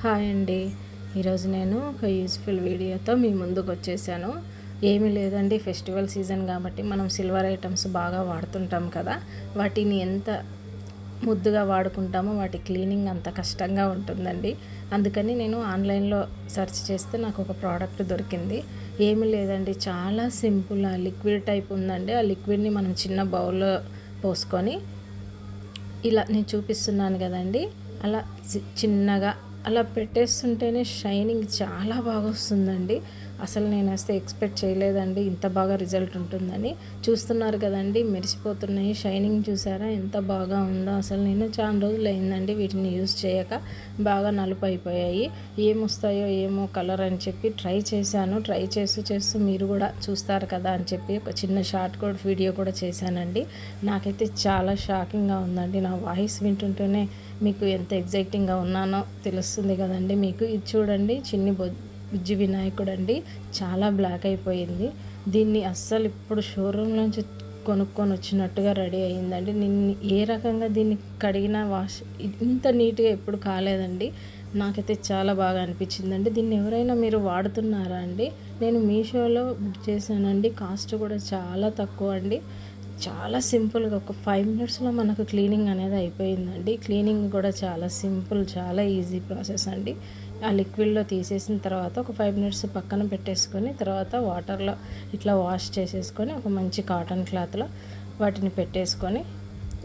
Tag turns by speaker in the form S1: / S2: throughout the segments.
S1: Hi అండి. ఈరోజు నేను ఒక యూస్ఫుల్ వీడియోతో మీ ముందుకు వచ్చేసాను. ఏమీ లేదండి, ఫెస్టివల్ సీజన్ కాబట్టి మనం సిల్వర్ ఐటమ్స్ బాగా వాడుతుంటాం కదా, వాటిని ఎంత ముద్దుగా వాడుకుంటామో వాటి క్లీనింగ్ అంత కష్టంగా ఉంటుందండి. అందుకని నేను ఆన్లైన్లో సెర్చ్ చేస్తే నాకు ఒక ప్రోడక్ట్ దొరికింది. ఏమీ లేదండి, చాలా సింపుల్. ఆ లిక్విడ్ టైప్ ఉందండి. ఆ లిక్విడ్ని మనం చిన్న బౌల్లో పోసుకొని ఇలా నేను చూపిస్తున్నాను కదండి, అలా చిన్నగా అలా పెట్టేస్తుంటేనే షైనింగ్ చాలా బాగా వస్తుందండి. అసలు నేను అసలు ఎక్స్పెక్ట్ చేయలేదండి ఇంత బాగా రిజల్ట్ ఉంటుందని. చూస్తున్నారు కదండి, మెరిసిపోతున్నాయి. షైనింగ్ చూసారా ఎంత బాగా ఉందో. అసలు నేను చాలా రోజులు అయిందండి వీటిని యూజ్ చేయక, బాగా నలుపు అయిపోయాయి. ఏమొస్తాయో ఏమో కలర్ అని చెప్పి ట్రై చేశాను. ట్రై చేస్తూ మీరు కూడా చూస్తారు కదా అని చెప్పి ఒక చిన్న షార్ట్ వీడియో కూడా చేశానండి. నాకైతే చాలా షాకింగ్గా ఉందండి. నా వాయిస్ వింటుంటేనే మీకు ఎంత ఎగ్జైటింగ్గా ఉన్నానో తెలుస్తుంది కదండి మీకు. ఇది చూడండి, చిన్ని బుజ్జి వినాయకుడు అండి, చాలా బ్లాక్ అయిపోయింది. దీన్ని అస్సలు ఇప్పుడు షోరూమ్ నుంచి కొనుక్కొని వచ్చినట్టుగా రెడీ అయ్యిందండి. నిన్ను ఏ రకంగా దీన్ని కడిగినా ఇంత నీట్గా ఎప్పుడు కాలేదండి. నాకైతే చాలా బాగా అనిపించిందండి. దీన్ని ఎవరైనా మీరు వాడుతున్నారా అండి? నేను మీషోలో బుక్ చేశానండి. కాస్ట్ కూడా చాలా తక్కువ అండి. చాలా సింపుల్గా ఒక 5 మినిట్స్లో మనకు క్లీనింగ్ అనేది అయిపోయిందండి. క్లీనింగ్ కూడా చాలా సింపుల్, చాలా ఈజీ ప్రాసెస్ అండి. ఆ లిక్విడ్లో తీసేసిన తర్వాత ఒక 5 మినిట్స్ పక్కన పెట్టేసుకొని, తర్వాత వాటర్లో ఇట్లా వాష్ చేసేసుకొని ఒక మంచి కాటన్ క్లాత్లో వాటిని పెట్టేసుకొని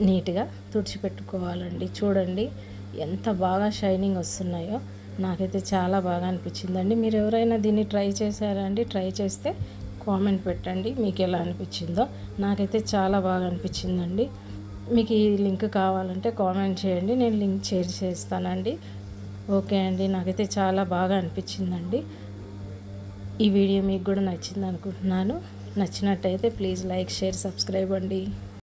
S1: నీట్గా తుడిచిపెట్టుకోవాలండి. చూడండి ఎంత బాగా షైనింగ్ వస్తున్నాయో. నాకైతే చాలా బాగా అనిపించిందండి. మీరు ఎవరైనా దీన్ని ట్రై చేశారా అండి? ట్రై చేస్తే కామెంట్ పెట్టండి మీకు ఎలా అనిపించిందో. నాకైతే చాలా బాగా అనిపించిందండి. మీకు ఈ లింక్ కావాలంటే కామెంట్ చేయండి, నేను లింక్ షేర్ చేస్తానండి. ఓకే అండి, నాకైతే చాలా బాగా అనిపించిందండి. ఈ వీడియో మీకు కూడా నచ్చింది అనుకుంటున్నాను. నచ్చినట్టయితే ప్లీజ్ లైక్, షేర్, సబ్స్క్రైబ్ అండి.